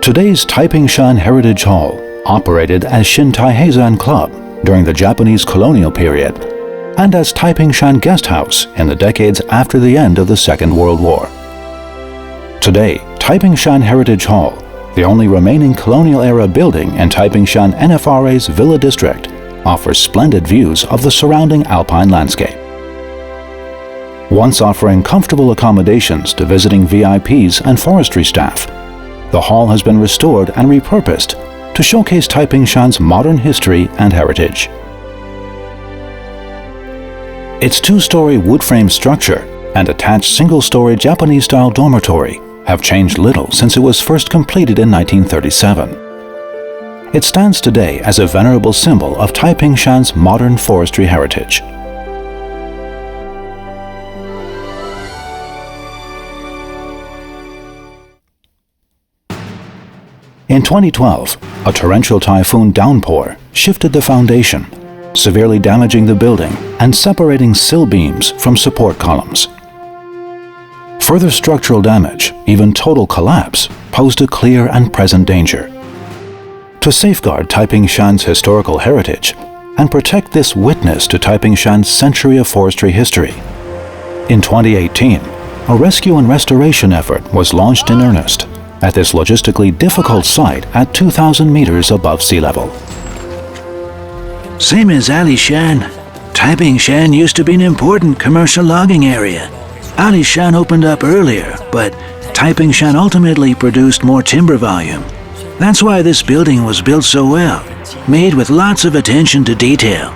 Today's Taiping-shan Heritage Hall operated as Shin-Tai-Heizan Club during the Japanese colonial period and as Taiping-shan Guest House in the decades after the end of the Second World War. Today, Taiping-shan Heritage Hall, the only remaining colonial-era building in Taiping-shan NFRA's Villa District, offers splendid views of the surrounding alpine landscape. Once offering comfortable accommodations to visiting VIPs and forestry staff, the hall has been restored and repurposed to showcase Taiping-shan's modern history and heritage. Its two-story wood-frame structure and attached single-story Japanese-style dormitory have changed little since it was first completed in 1937. It stands today as a venerable symbol of Taiping-shan's modern forestry heritage. In 2012, a torrential typhoon downpour shifted the foundation, severely damaging the building and separating sill beams from support columns. Further structural damage, even total collapse, posed a clear and present danger. To safeguard Taiping-shan's historical heritage and protect this witness to Taiping-shan's century of forestry history, in 2018, a rescue and restoration effort was launched in earnest at this logistically difficult site at 2,000 meters above sea level. Same as Alishan, Taiping-shan used to be an important commercial logging area. Alishan opened up earlier, but Taiping-shan ultimately produced more timber volume. That's why this building was built so well, made with lots of attention to detail.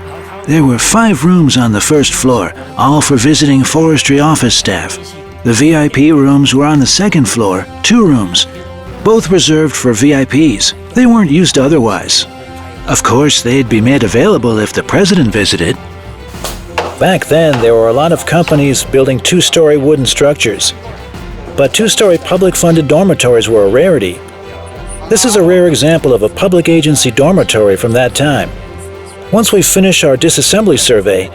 There were 5 rooms on the first floor, all for visiting forestry office staff. The VIP rooms were on the second floor, 2 rooms, both reserved for VIPs. They weren't used otherwise. Of course, they'd be made available if the president visited. Back then, there were a lot of companies building 2-story wooden structures. But 2-story public-funded dormitories were a rarity. This is a rare example of a public agency dormitory from that time. Once we finish our disassembly survey,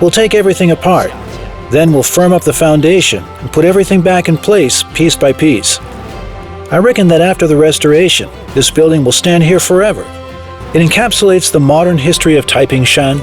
we'll take everything apart. Then we'll firm up the foundation and put everything back in place piece by piece. I reckon that after the restoration, this building will stand here forever. It encapsulates the modern history of Taiping-shan.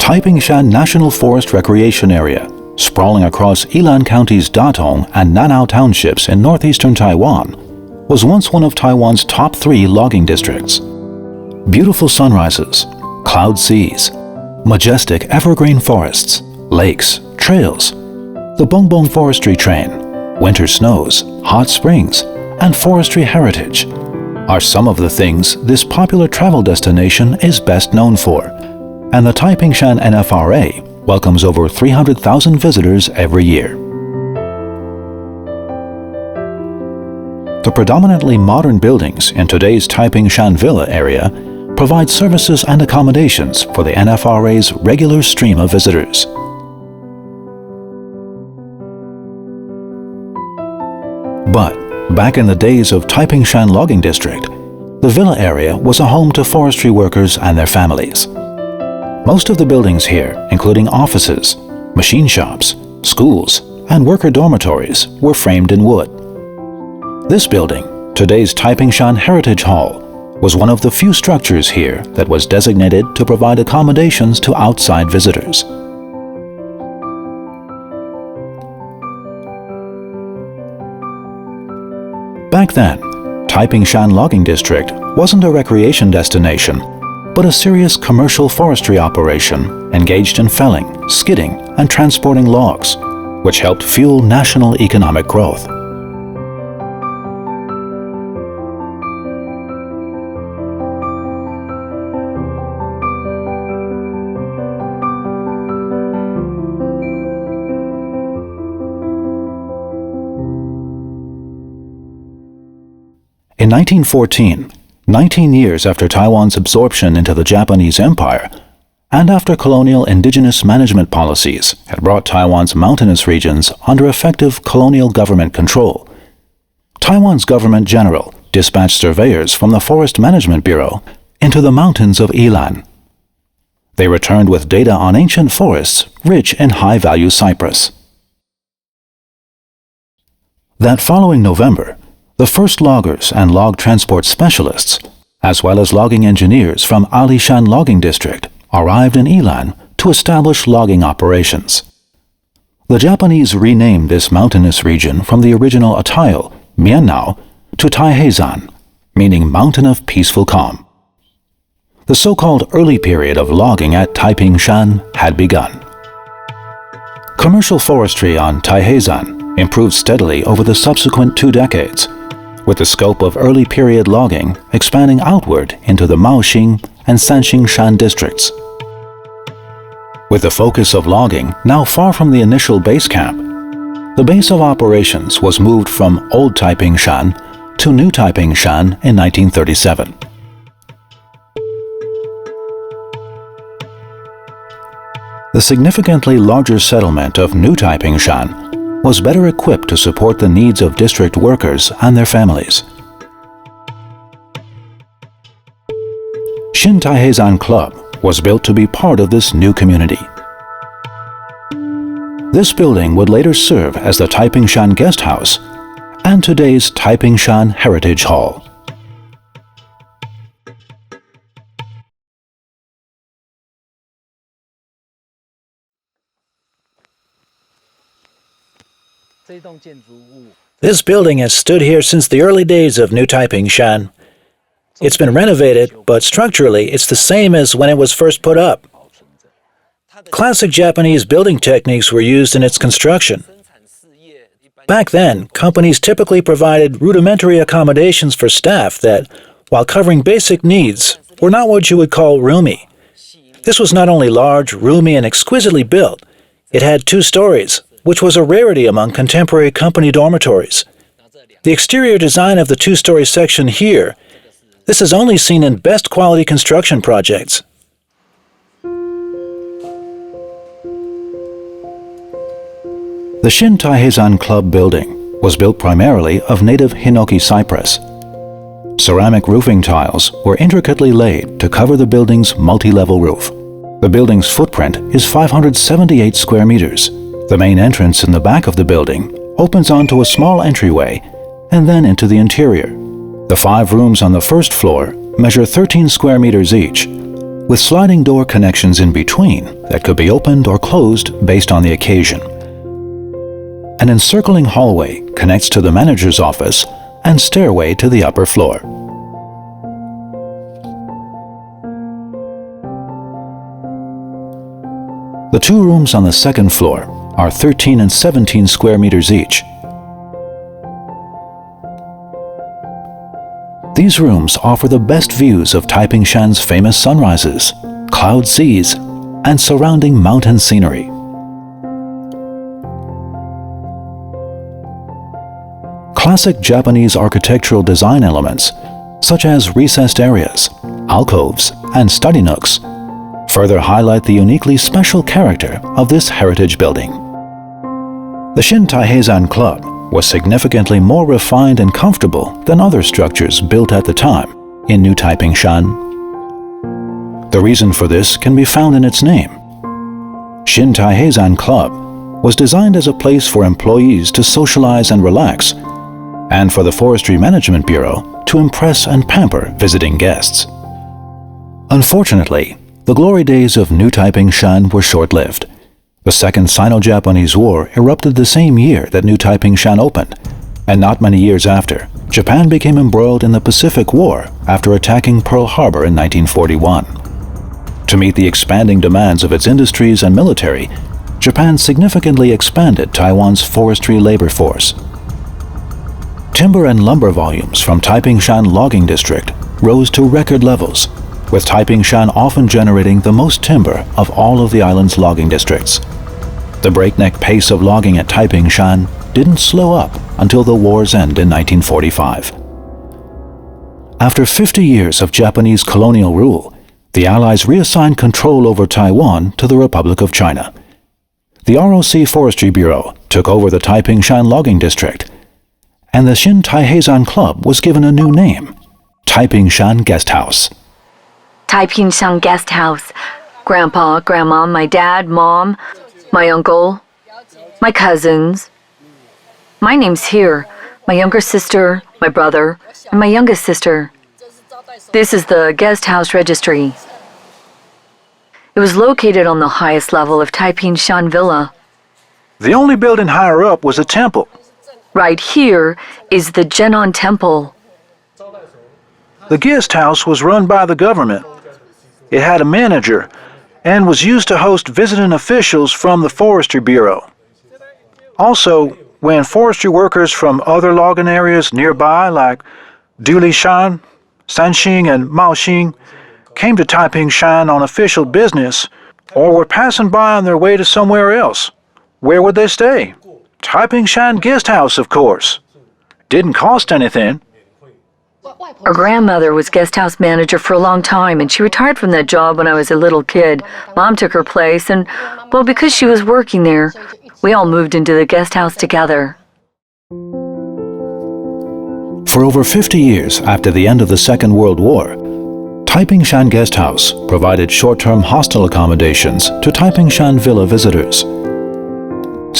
Taiping-shan National Forest Recreation Area, sprawling across Yilan County's Datong and Nanao townships in northeastern Taiwan, was once one of Taiwan's top 3 logging districts. Beautiful sunrises, cloud seas, majestic evergreen forests, lakes, trails, the Bongbong Forestry Train, winter snows, hot springs, and forestry heritage are some of the things this popular travel destination is best known for, and the Taiping-shan NFRA welcomes over 300,000 visitors every year. The predominantly modern buildings in today's Taiping-shan Villa area provide services and accommodations for the NFRA's regular stream of visitors. But back in the days of Taiping-shan Logging District, the villa area was a home to forestry workers and their families. Most of the buildings here, including offices, machine shops, schools, and worker dormitories, were framed in wood. This building, today's Taiping-shan Heritage Hall, was one of the few structures here that was designated to provide accommodations to outside visitors. Back then, Taiping-shan Logging District wasn't a recreation destination, but a serious commercial forestry operation engaged in felling, skidding, and transporting logs, which helped fuel national economic growth. In 1914, 19 years after Taiwan's absorption into the Japanese Empire, and after colonial indigenous management policies had brought Taiwan's mountainous regions under effective colonial government control, Taiwan's government general dispatched surveyors from the Forest Management Bureau into the mountains of Yilan. They returned with data on ancient forests rich in high-value cypress. That following November, the first loggers and log transport specialists, as well as logging engineers from Alishan Logging District, arrived in Yilan to establish logging operations. The Japanese renamed this mountainous region from the original Atayal, Miannao, to Taiheizan, meaning Mountain of Peaceful Calm. The so-called early period of logging at Taiping Shan had begun. Commercial forestry on Taiheizan improved steadily over the subsequent 2 decades, with the scope of early period logging expanding outward into the Maoxing and Sanxing Shan districts. With the focus of logging now far from the initial base camp, the base of operations was moved from Old Taiping Shan to New Taiping Shan in 1937. The significantly larger settlement of New Taiping Shan was better equipped to support the needs of district workers and their families. Shin Taiheizan Club was built to be part of this new community. This building would later serve as the Taiping Shan Guest House and today's Taiping Shan Heritage Hall. This building has stood here since the early days of New Taiping Shan. It's been renovated, but structurally it's the same as when it was first put up. Classic Japanese building techniques were used in its construction. Back then, companies typically provided rudimentary accommodations for staff that, while covering basic needs, were not what you would call roomy. This was not only large, roomy, and exquisitely built, it had 2 stories, which was a rarity among contemporary company dormitories. The exterior design of the 2-story section here, this is only seen in best quality construction projects. The Shin Taiheizan Club building was built primarily of native hinoki cypress. Ceramic roofing tiles were intricately laid to cover the building's multi-level roof. The building's footprint is 578 square meters. The main entrance in the back of the building opens onto a small entryway and then into the interior. The 5 rooms on the first floor measure 13 square meters each, with sliding door connections in between that could be opened or closed based on the occasion. An encircling hallway connects to the manager's office and stairway to the upper floor. The 2 rooms on the second floor are 13 and 17 square meters each. These rooms offer the best views of Taiping Shan's famous sunrises, cloud seas, and surrounding mountain scenery. Classic Japanese architectural design elements, such as recessed areas, alcoves, and study nooks, further highlight the uniquely special character of this heritage building. The Shin Taiheizan Club was significantly more refined and comfortable than other structures built at the time in New Taiping Shan. The reason for this can be found in its name. Shin Taiheizan Club was designed as a place for employees to socialize and relax, and for the Forestry Management Bureau to impress and pamper visiting guests. Unfortunately, the glory days of New Taiping Shan were short-lived. The Second Sino-Japanese War erupted the same year that New Taiping Shan opened, and not many years after, Japan became embroiled in the Pacific War after attacking Pearl Harbor in 1941. To meet the expanding demands of its industries and military, Japan significantly expanded Taiwan's forestry labor force. Timber and lumber volumes from Taipingshan logging district rose to record levels, with Taipingshan often generating the most timber of all of the island's logging districts. The breakneck pace of logging at Taipingshan didn't slow up until the war's end in 1945. After 50 years of Japanese colonial rule, the Allies reassigned control over Taiwan to the Republic of China. The ROC Forestry Bureau took over the Taipingshan logging district, and the Shin Taiheisan Club was given a new name, Taipingshan Guest House. Taipingshan Guest House. Grandpa, Grandma, my dad, Mom, my uncle, my cousins. My name's here. My younger sister, my brother, and my youngest sister. This is the guest house registry. It was located on the highest level of Taipingshan Villa. The only building higher up was a temple. Right here is the Jenon Temple. The guest house was run by the government. It had a manager and was used to host visiting officials from the Forestry Bureau. Also, when forestry workers from other logging areas nearby, like Dulishan, Sanxing, and Maoxing, came to Taipingshan on official business or were passing by on their way to somewhere else, where would they stay? Taipingshan Guest House, of course. Didn't cost anything. Our grandmother was guest house manager for a long time, and she retired from that job when I was a little kid. Mom took her place, and, well, because she was working there, we all moved into the guest house together. For over 50 years after the end of the Second World War, Taipingshan Guest House provided short-term hostel accommodations to Taipingshan Villa visitors.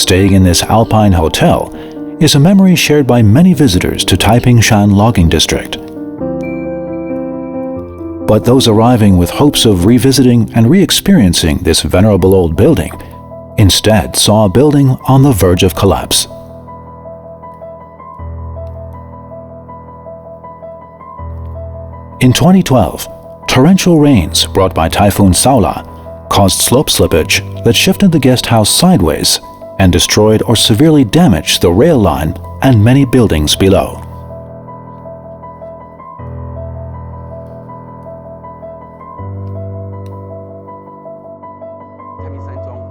Staying in this alpine hotel is a memory shared by many visitors to Taipingshan Logging District. But those arriving with hopes of revisiting and re-experiencing this venerable old building instead saw a building on the verge of collapse. In 2012, torrential rains brought by Typhoon Saola caused slope slippage that shifted the guest house sideways and destroyed or severely damaged the rail line and many buildings below.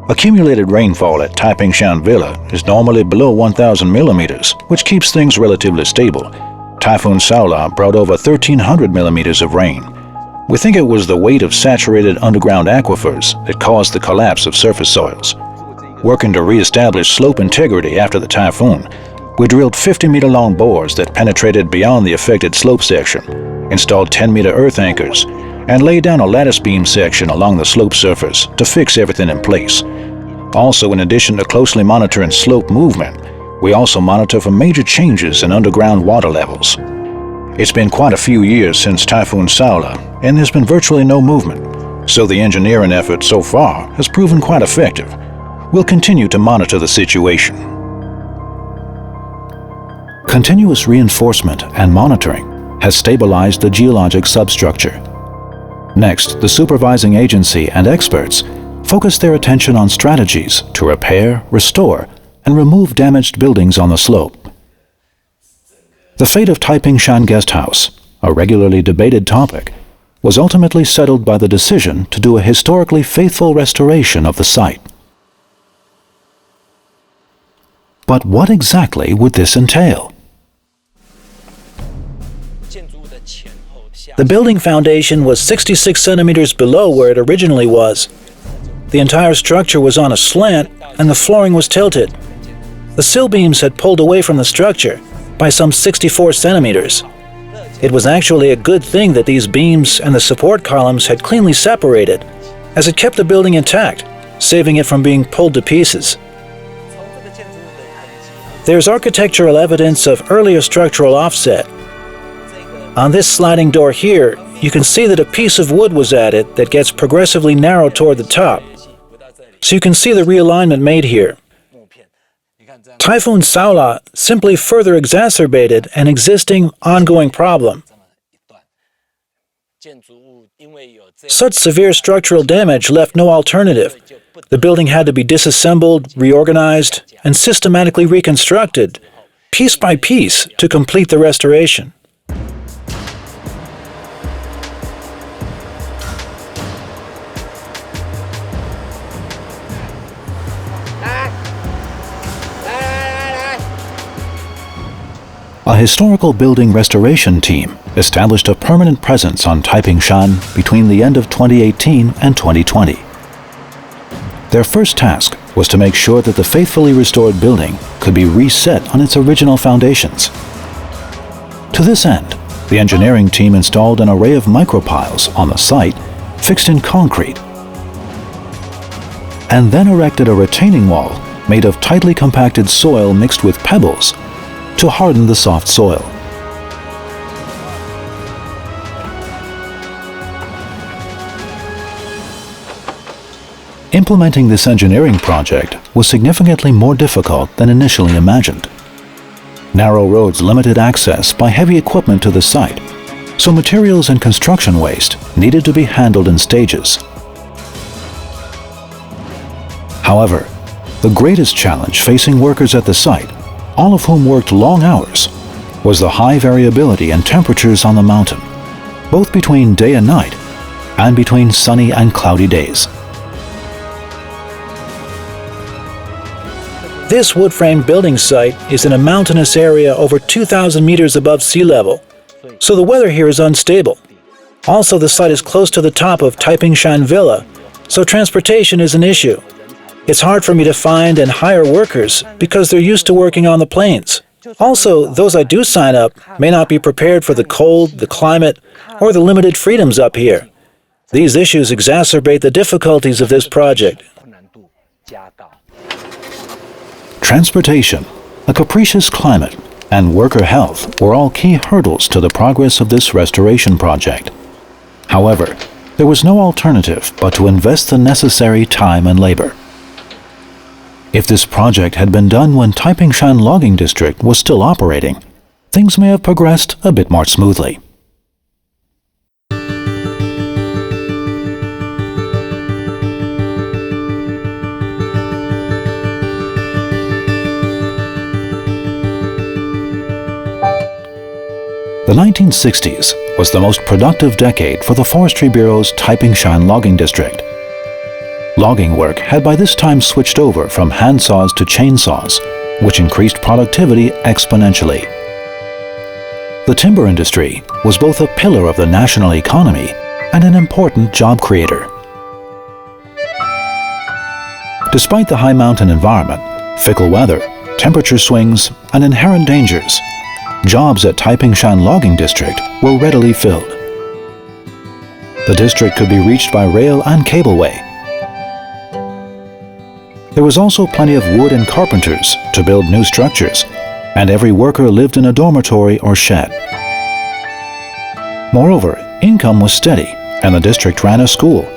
Accumulated rainfall at Taipingshan Villa is normally below 1,000 millimeters, which keeps things relatively stable. Typhoon Saola brought over 1,300 millimeters of rain. We think it was the weight of saturated underground aquifers that caused the collapse of surface soils. Working to re-establish slope integrity after the typhoon, we drilled 50-meter-long bores that penetrated beyond the affected slope section, installed 10-meter earth anchors, and laid down a lattice beam section along the slope surface to fix everything in place. Also, in addition to closely monitoring slope movement, we also monitor for major changes in underground water levels. It's been quite a few years since Typhoon Saola, and there's been virtually no movement, so the engineering effort so far has proven quite effective. We'll continue to monitor the situation. Continuous reinforcement and monitoring has stabilized the geologic substructure. Next, the supervising agency and experts focus their attention on strategies to repair, restore, and remove damaged buildings on the slope. The fate of Taipingshan Guest House, a regularly debated topic, was ultimately settled by the decision to do a historically faithful restoration of the site. But what exactly would this entail? The building foundation was 66 centimeters below where it originally was. The entire structure was on a slant and the flooring was tilted. The sill beams had pulled away from the structure by some 64 centimeters. It was actually a good thing that these beams and the support columns had cleanly separated, as it kept the building intact, saving it from being pulled to pieces. There's architectural evidence of earlier structural offset. On this sliding door here, you can see that a piece of wood was added that gets progressively narrow toward the top. So you can see the realignment made here. Typhoon Saola simply further exacerbated an existing ongoing problem. Such severe structural damage left no alternative, The building had to be disassembled, reorganized, and systematically reconstructed, piece by piece, to complete the restoration. A historical building restoration team established a permanent presence on Taiping Shan between the end of 2018 and 2020. Their first task was to make sure that the faithfully restored building could be reset on its original foundations. To this end, the engineering team installed an array of micropiles on the site fixed in concrete, and then erected a retaining wall made of tightly compacted soil mixed with pebbles to harden the soft soil. Implementing this engineering project was significantly more difficult than initially imagined. Narrow roads limited access by heavy equipment to the site, so materials and construction waste needed to be handled in stages. However, the greatest challenge facing workers at the site, all of whom worked long hours, was the high variability in temperatures on the mountain, both between day and night, and between sunny and cloudy days. This wood-frame building site is in a mountainous area over 2,000 meters above sea level, so the weather here is unstable. Also, the site is close to the top of Taiping Shan Villa, so transportation is an issue. It's hard for me to find and hire workers because they're used to working on the plains. Also, those I do sign up may not be prepared for the cold, the climate, or the limited freedoms up here. These issues exacerbate the difficulties of this project. Transportation, a capricious climate, and worker health were all key hurdles to the progress of this restoration project. However, there was no alternative but to invest the necessary time and labor. If this project had been done when Taiping Shan Logging District was still operating, things may have progressed a bit more smoothly. The 1960s was the most productive decade for the Forestry Bureau's Taiping Shan Logging District. Logging work had by this time switched over from handsaws to chainsaws, which increased productivity exponentially. The timber industry was both a pillar of the national economy and an important job creator. Despite the high mountain environment, fickle weather, temperature swings, and inherent dangers, jobs at Taiping Shan Logging District were readily filled. The district could be reached by rail and cableway. There was also plenty of wood and carpenters to build new structures, and every worker lived in a dormitory or shed. Moreover, income was steady, and the district ran a school,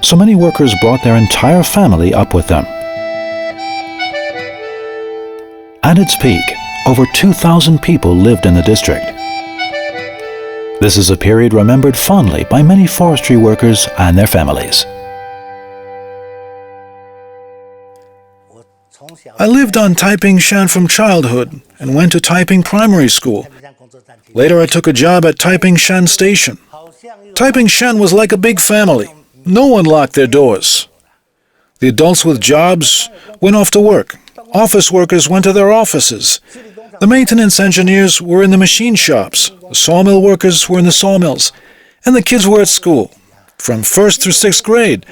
so many workers brought their entire family up with them. At its peak, over 2,000 people lived in the district. This is a period remembered fondly by many forestry workers and their families. I lived on Taiping Shan from childhood and went to Taiping Primary School. Later I took a job at Taiping Shan Station. Taiping Shan was like a big family. No one locked their doors. The adults with jobs went off to work. Office workers went to their offices. The maintenance engineers were in the machine shops. The sawmill workers were in the sawmills. And the kids were at school. From 1st through 6th grade,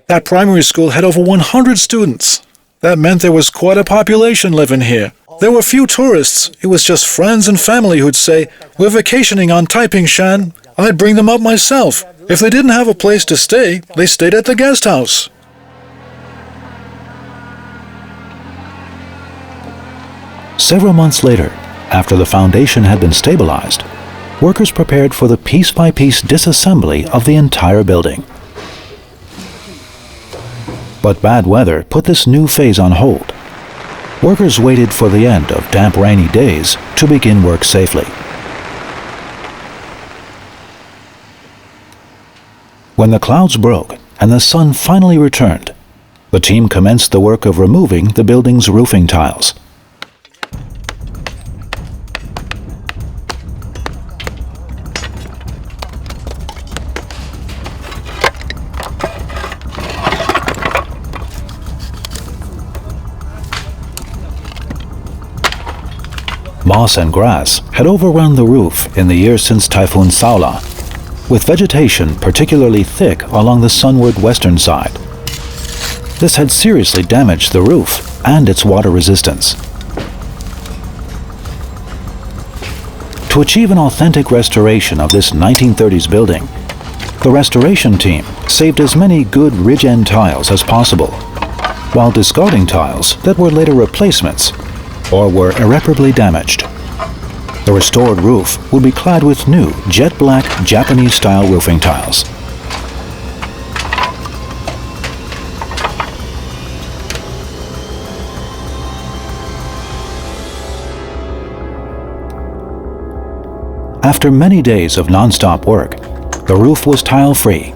that primary school had over 100 students. That meant there was quite a population living here. There were few tourists. It was just friends and family who'd say, "We're vacationing on Taiping Shan." I'd bring them up myself. If they didn't have a place to stay, they stayed at the guest house. Several months later, after the foundation had been stabilized, workers prepared for the piece-by-piece disassembly of the entire building. But bad weather put this new phase on hold. Workers waited for the end of damp, rainy days to begin work safely. When the clouds broke and the sun finally returned, The team commenced the work of removing the building's roofing tiles. Moss and grass had overrun the roof in the years since Typhoon Saola, with vegetation particularly thick along the sunward western side. This had seriously damaged the roof and its water resistance. To achieve an authentic restoration of this 1930s building, the restoration team saved as many good ridge-end tiles as possible, while discarding tiles that were later replacements or were irreparably damaged. The restored roof would be clad with new jet black Japanese-style roofing tiles. After many days of non-stop work, the roof was tile-free.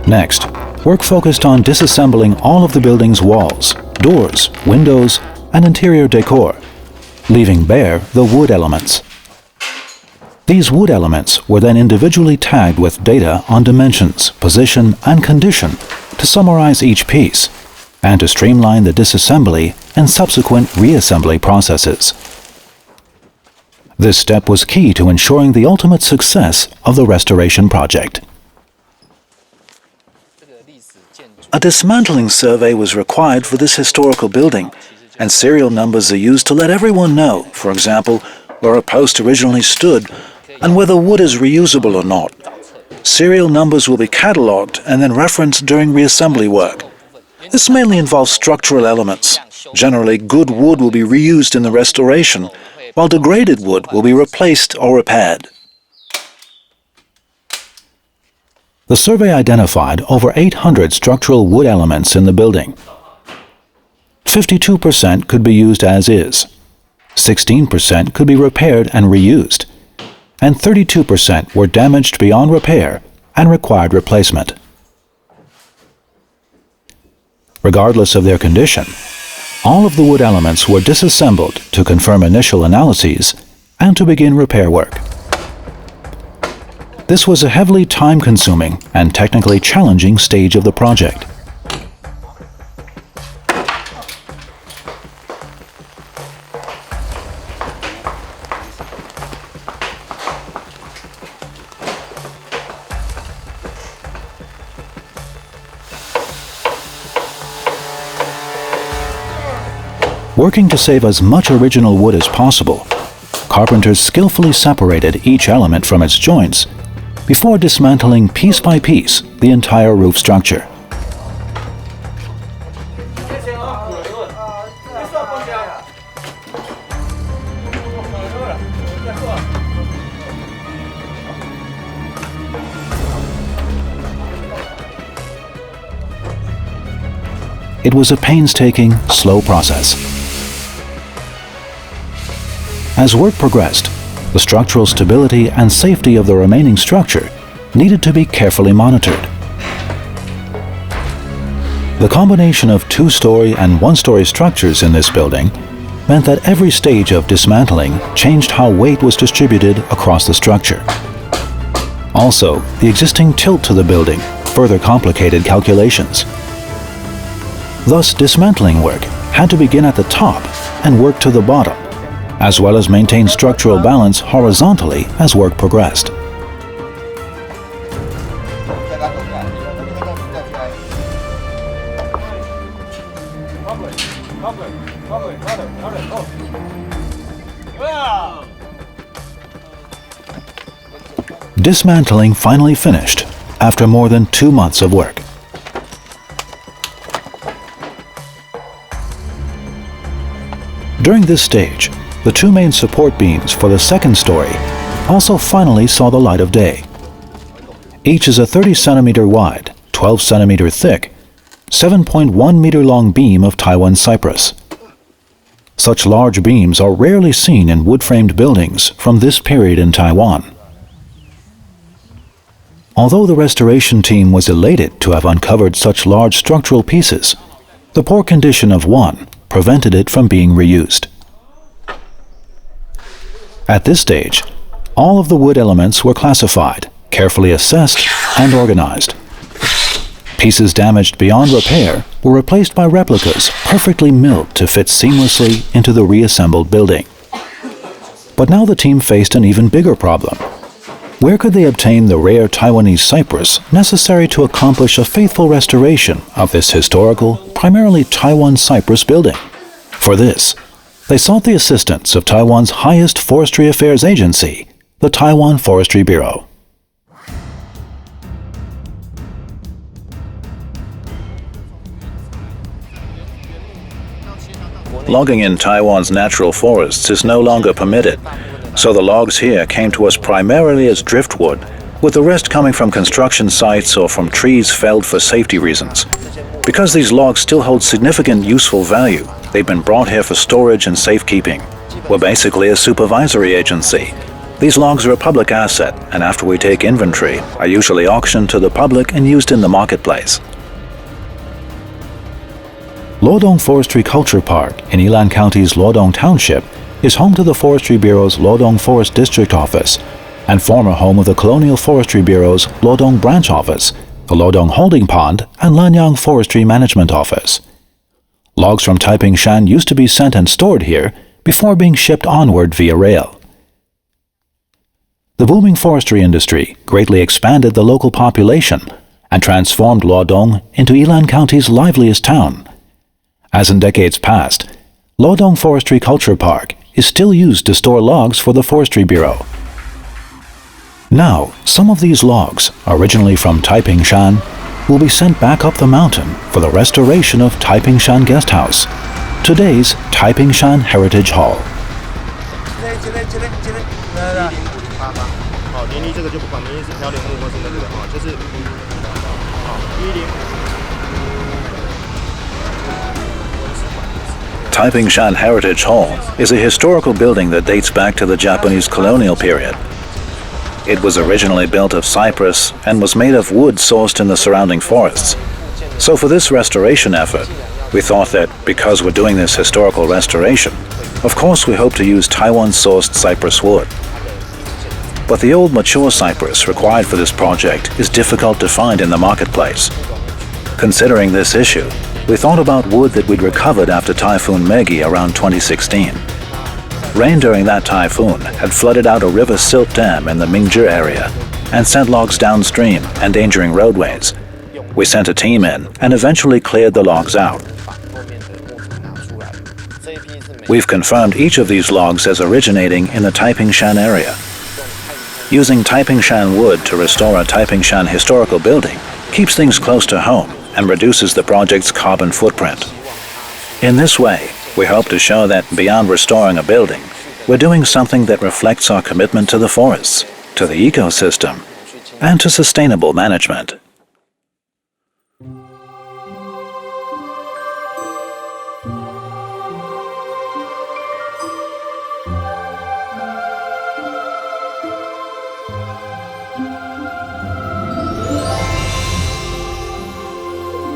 Next, work focused on disassembling all of the building's walls, doors, windows, and interior decor, leaving bare the wood elements. These wood elements were then individually tagged with data on dimensions, position, and condition to summarize each piece and to streamline the disassembly and subsequent reassembly processes. This step was key to ensuring the ultimate success of the restoration project. A dismantling survey was required for this historical building, and serial numbers are used to let everyone know, for example, where a post originally stood and whether wood is reusable or not. Serial numbers will be catalogued and then referenced during reassembly work. This mainly involves structural elements. Generally, good wood will be reused in the restoration, while degraded wood will be replaced or repaired. The survey identified over 800 structural wood elements in the building. 52% could be used as is, 16% could be repaired and reused, and 32% were damaged beyond repair and required replacement. Regardless of their condition, all of the wood elements were disassembled to confirm initial analyses and to begin repair work. This was a heavily time-consuming and technically challenging stage of the project. Working to save as much original wood as possible, carpenters skillfully separated each element from its joints before dismantling piece by piece the entire roof structure. It was a painstaking, slow process. As work progressed, the structural stability and safety of the remaining structure needed to be carefully monitored. The combination of two-story and one-story structures in this building meant that every stage of dismantling changed how weight was distributed across the structure. Also, the existing tilt to the building further complicated calculations. Thus, dismantling work had to begin at the top and work to the bottom, as well as maintain structural balance horizontally as work progressed. Dismantling finally finished after more than 2 months of work. During this stage, the two main support beams for the second story also finally saw the light of day. Each is a 30 centimeter wide, 12 centimeter thick, 7.1 meter long beam of Taiwan cypress. Such large beams are rarely seen in wood-framed buildings from this period in Taiwan. Although the restoration team was elated to have uncovered such large structural pieces, The poor condition of one prevented it from being reused. At this stage, all of the wood elements were classified, carefully assessed, and organized. Pieces damaged beyond repair were replaced by replicas perfectly milled to fit seamlessly into the reassembled building. But now the team faced an even bigger problem. Where could they obtain the rare Taiwanese cypress necessary to accomplish a faithful restoration of this historical, primarily Taiwan cypress building? For this, they sought the assistance of Taiwan's highest forestry affairs agency, the Taiwan Forestry Bureau. Logging in Taiwan's natural forests is no longer permitted, so the logs here came to us primarily as driftwood, with the rest coming from construction sites or from trees felled for safety reasons. Because these logs still hold significant useful value, they've been brought here for storage and safekeeping. We're basically a supervisory agency. These logs are a public asset, and after we take inventory, are usually auctioned to the public and used in the marketplace. Luodong Forestry Culture Park in Yilan County's Luodong Township is home to the Forestry Bureau's Luodong Forest District Office and former home of the Colonial Forestry Bureau's Luodong Branch Office, the Luodong Holding Pond, and Lanyang Forestry Management Office. Logs from Taiping Shan used to be sent and stored here before being shipped onward via rail. The booming forestry industry greatly expanded the local population and transformed Luodong into Yilan County's liveliest town. As in decades past, Luodong Forestry Culture Park is still used to store logs for the Forestry Bureau. Now, some of these logs, originally from Taiping Shan, will be sent back up the mountain for the restoration of Taiping Shan Guest House, today's Taiping Shan Heritage Hall. Taiping Shan Heritage Hall is a historical building that dates back to the Japanese colonial period. It was originally built of cypress and was made of wood sourced in the surrounding forests. So for this restoration effort, we thought that because we're doing this historical restoration, of course we hope to use Taiwan-sourced cypress wood. But the old mature cypress required for this project is difficult to find in the marketplace. Considering this issue, we thought about wood that we'd recovered after Typhoon Megi around 2016. Rain during that typhoon had flooded out a river silt dam in the Mingzhi area and sent logs downstream, endangering roadways. We sent a team in and eventually cleared the logs out. We've confirmed each of these logs as originating in the Taiping Shan area. Using Taiping Shan wood to restore a Taiping Shan historical building keeps things close to home and reduces the project's carbon footprint. In this way, we hope to show that beyond restoring a building, we're doing something that reflects our commitment to the forests, to the ecosystem, and to sustainable management.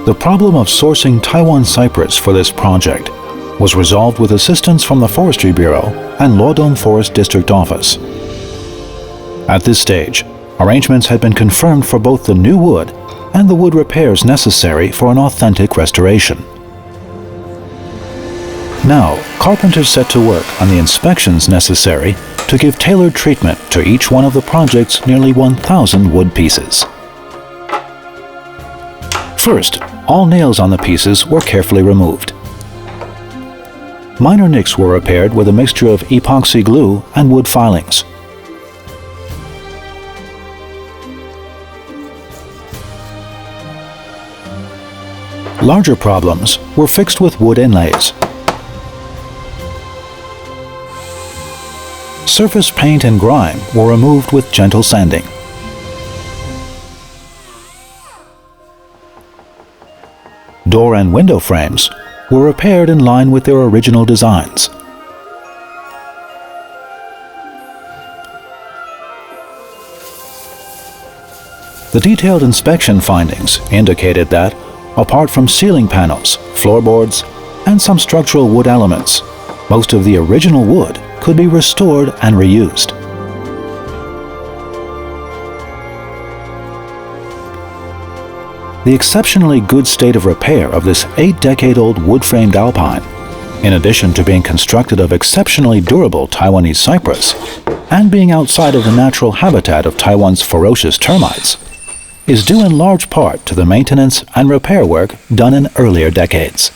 The problem of sourcing Taiwan cypress for this project was resolved with assistance from the Forestry Bureau and Luodong Forest District Office. At this stage, arrangements had been confirmed for both the new wood and the wood repairs necessary for an authentic restoration. Now, carpenters set to work on the inspections necessary to give tailored treatment to each one of the project's nearly 1,000 wood pieces. First, all nails on the pieces were carefully removed. Minor nicks were repaired with a mixture of epoxy glue and wood filings. Larger problems were fixed with wood inlays. Surface paint and grime were removed with gentle sanding. Door and window frames were repaired in line with their original designs. The detailed inspection findings indicated that, apart from ceiling panels, floorboards, and some structural wood elements, most of the original wood could be restored and reused. The exceptionally good state of repair of this 8-decade-old wood-framed alpine, in addition to being constructed of exceptionally durable Taiwanese cypress and being outside of the natural habitat of Taiwan's ferocious termites, is due in large part to the maintenance and repair work done in earlier decades.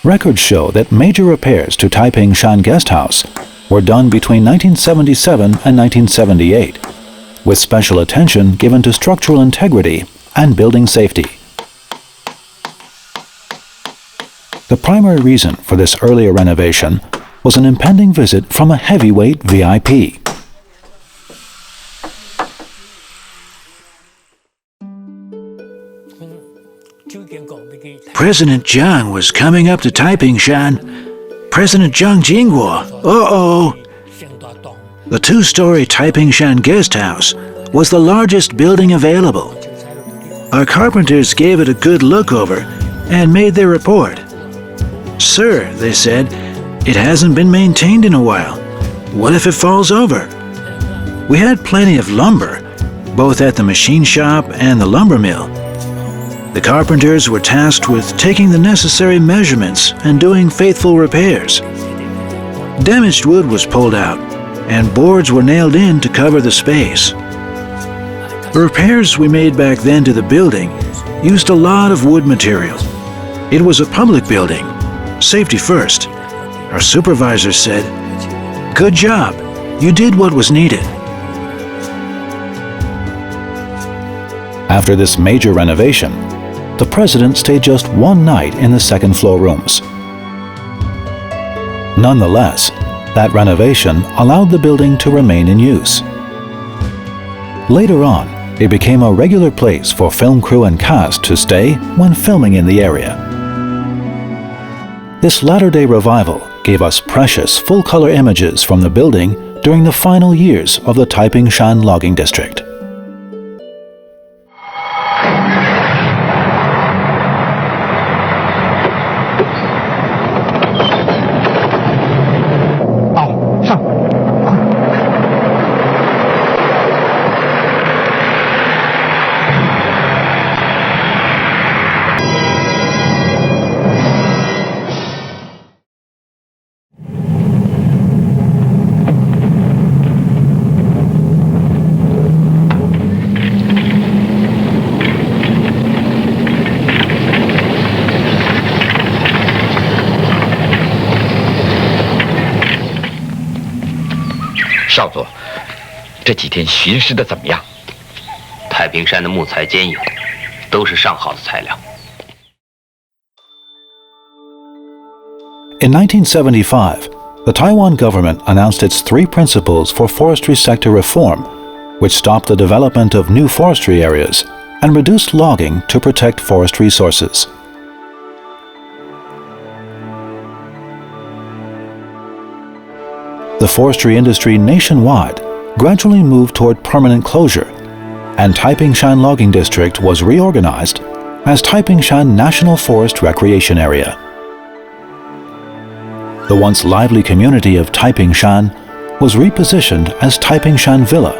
Records show that major repairs to Taiping Shan Guest House were done between 1977 and 1978, with special attention given to structural integrity and building safety. The primary reason for this earlier renovation was an impending visit from a heavyweight VIP. President Zhang was coming up to Taiping Shan. President Zhang Jingguo. Uh-oh. The two-story Taiping Shan guest house was the largest building available. Our carpenters gave it a good look over and made their report. Sir, they said, it hasn't been maintained in a while. What if it falls over? We had plenty of lumber, both at the machine shop and the lumber mill. The carpenters were tasked with taking the necessary measurements and doing faithful repairs. Damaged wood was pulled out, and boards were nailed in to cover the space. The repairs we made back then to the building used a lot of wood material. It was a public building. Safety first. Our supervisor said, "Good job. You did what was needed." After this major renovation, the president stayed just one night in the second-floor rooms. Nonetheless, that renovation allowed the building to remain in use. Later on, it became a regular place for film crew and cast to stay when filming in the area. This latter-day revival gave us precious full-color images from the building during the final years of the Taiping Shan logging district.少佐，这几天巡视的怎么样？太平山的木材坚硬，都是上好的材料。In 1975, the Taiwan government announced its 3 principles for forestry sector reform, which stopped the development of new forestry areas and reduced logging to protect forest resources. The forestry industry nationwide gradually moved toward permanent closure, and Taiping Shan Logging District was reorganized as Taiping Shan National Forest Recreation Area. The once lively community of Taiping Shan was repositioned as Taiping Shan Villa,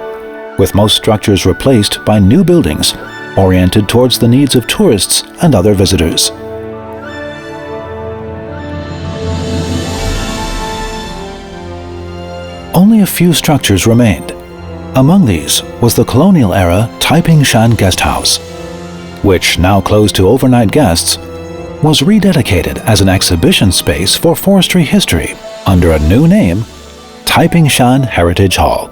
with most structures replaced by new buildings oriented towards the needs of tourists and other visitors. Only a few structures remained. Among these was the colonial-era Taiping Shan Guest House, which, now closed to overnight guests, was rededicated as an exhibition space for forestry history under a new name, Taiping Shan Heritage Hall.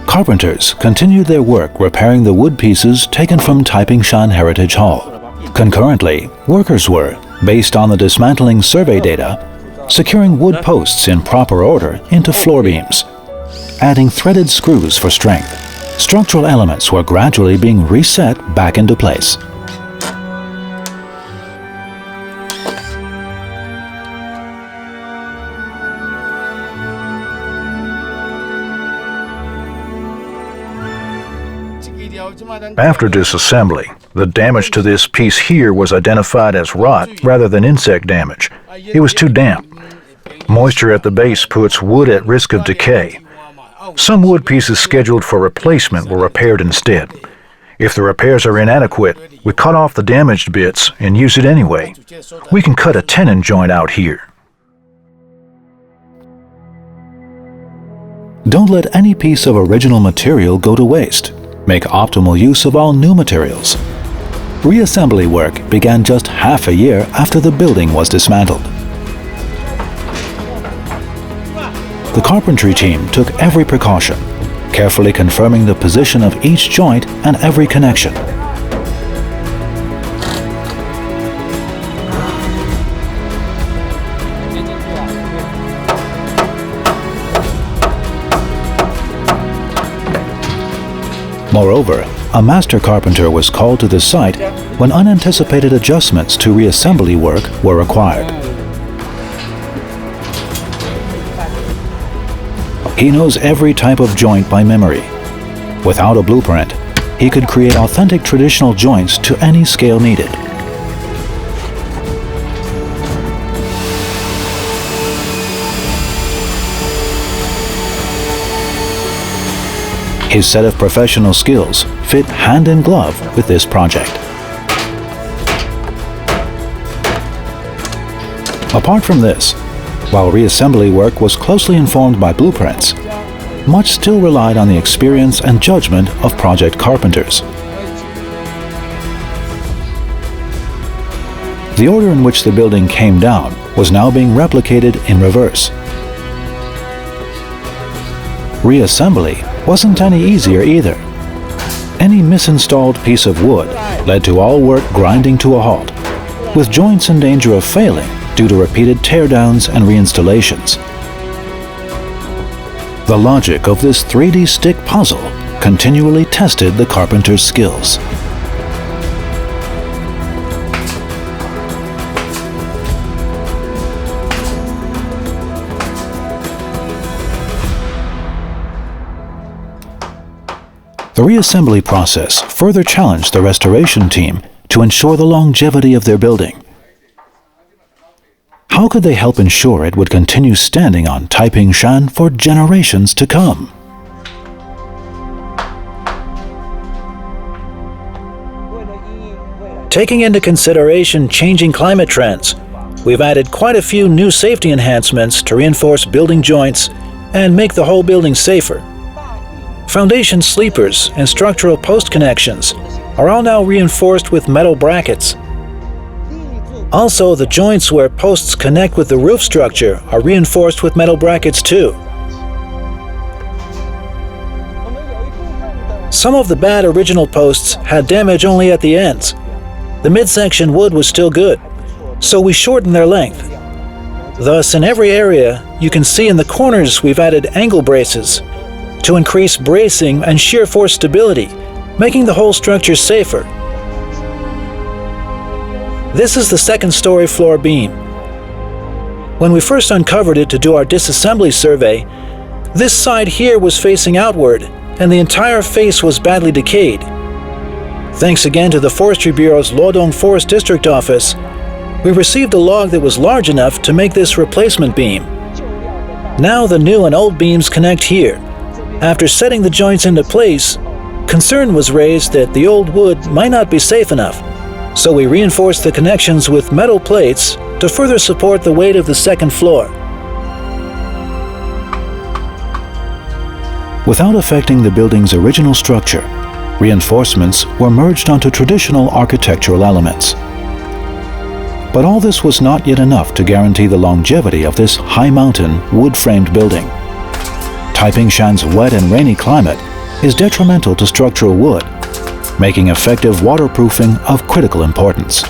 Carpenters continued their work repairing the wood pieces taken from Taiping Shan Heritage Hall. Concurrently, workers were, based on the dismantling survey data, securing wood posts in proper order into floor beams, adding threaded screws for strength. Structural elements were gradually being reset back into place. After disassembly, the damage to this piece here was identified as rot rather than insect damage. It was too damp. Moisture at the base puts wood at risk of decay. Some wood pieces scheduled for replacement were repaired instead. If the repairs are inadequate, we cut off the damaged bits and use it anyway. We can cut a tenon joint out here. Don't let any piece of original material go to waste. Make optimal use of all new materials. Reassembly work began just half a year after the building was dismantled. The carpentry team took every precaution, carefully confirming the position of each joint and every connection. Moreover, a master carpenter was called to the site when unanticipated adjustments to reassembly work were required. He knows every type of joint by memory. Without a blueprint, he could create authentic traditional joints to any scale needed. His set of professional skills fit hand in glove with this project. Apart from this, while reassembly work was closely informed by blueprints, much still relied on the experience and judgment of project carpenters. The order in which the building came down was now being replicated in reverse. Reassembly wasn't any easier either. Any misinstalled piece of wood led to all work grinding to a halt, with joints in danger of failing due to repeated teardowns and reinstallations. The logic of this 3D stick puzzle continually tested the carpenter's skills. The reassembly process further challenged the restoration team to ensure the longevity of their building. How could they help ensure it would continue standing on Taiping Shan for generations to come? Taking into consideration changing climate trends, we've added quite a few new safety enhancements to reinforce building joints and make the whole building safer. Foundation sleepers and structural post connections are all now reinforced with metal brackets. Also, the joints where posts connect with the roof structure are reinforced with metal brackets too. Some of the bad original posts had damage only at the ends. The midsection wood was still good, so we shortened their length. Thus, in every area, you can see in the corners we've added angle braces to increase bracing and shear force stability, making the whole structure safer. This is the second-story floor beam. When we first uncovered it to do our disassembly survey, this side here was facing outward, and the entire face was badly decayed. Thanks again to the Forestry Bureau's Luodong Forest District Office, we received a log that was large enough to make this replacement beam. Now the new and old beams connect here. After setting the joints into place, concern was raised that the old wood might not be safe enough, so we reinforced the connections with metal plates to further support the weight of the second floor. Without affecting the building's original structure, reinforcements were merged onto traditional architectural elements. But all this was not yet enough to guarantee the longevity of this high-mountain, wood-framed building. Taiping Shan's wet and rainy climate is detrimental to structural wood, making effective waterproofing of critical importance.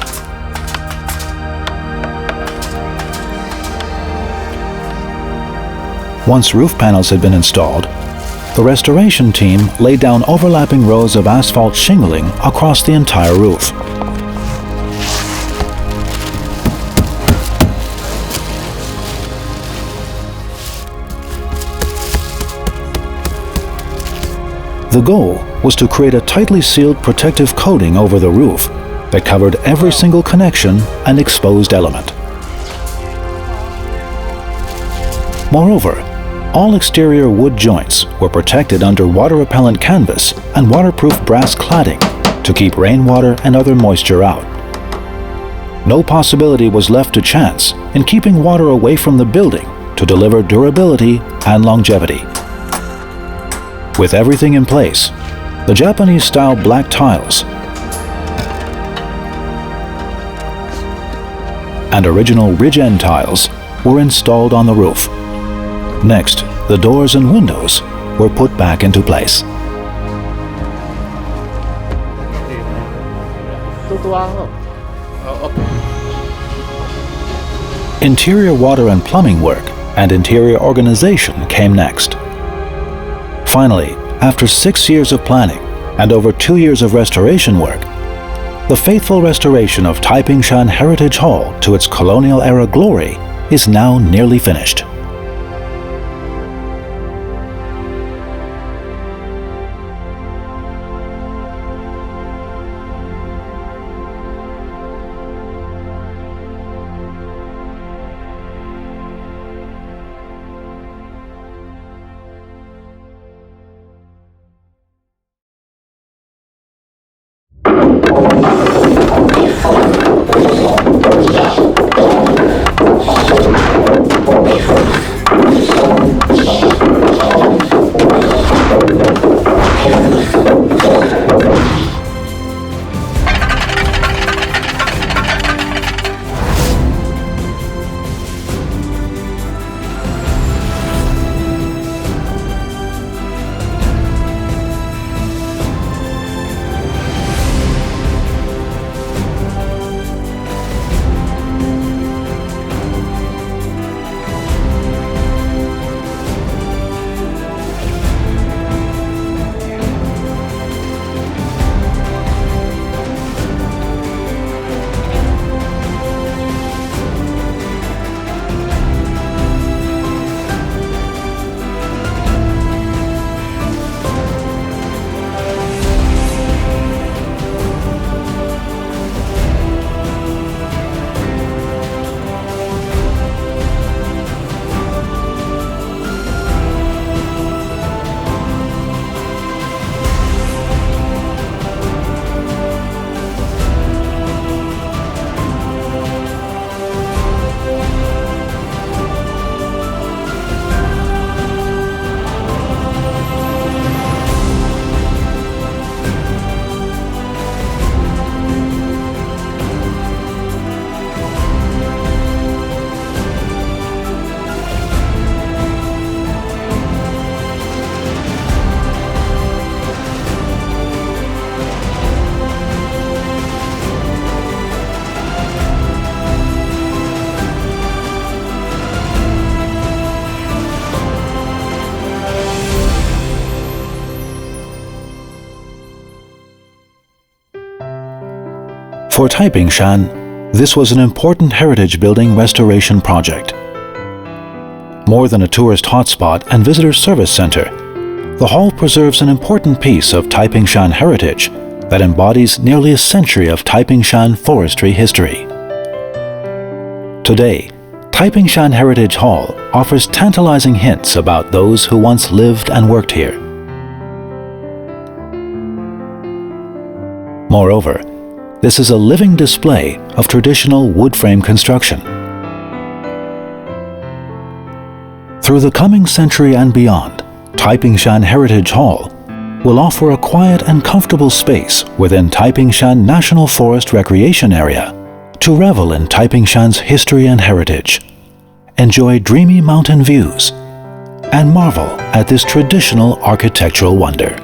Once roof panels had been installed, the restoration team laid down overlapping rows of asphalt shingling across the entire roof. The goal was to create a tightly sealed protective coating over the roof that covered every single connection and exposed element. Moreover, all exterior wood joints were protected under water-repellent canvas and waterproof brass cladding to keep rainwater and other moisture out. No possibility was left to chance in keeping water away from the building to deliver durability and longevity. With everything in place, the Japanese-style black tiles and original ridge-end tiles were installed on the roof. Next, the doors and windows were put back into place. Interior water and plumbing work and interior organization came next. Finally, after 6 years of planning and over 2 years of restoration work, the faithful restoration of Taipingshan Heritage Hall to its colonial-era glory is now nearly finished. For Taipingshan, this was an important heritage building restoration project. More than a tourist hotspot and visitor service center, the hall preserves an important piece of Taipingshan heritage that embodies nearly a century of Taipingshan forestry history. Today, Taipingshan Heritage Hall offers tantalizing hints about those who once lived and worked here. Moreover, this is a living display of traditional wood frame construction. Through the coming century and beyond, Taipingshan Heritage Hall will offer a quiet and comfortable space within Taipingshan National Forest Recreation Area to revel in Taipingshan's history and heritage, enjoy dreamy mountain views, and marvel at this traditional architectural wonder.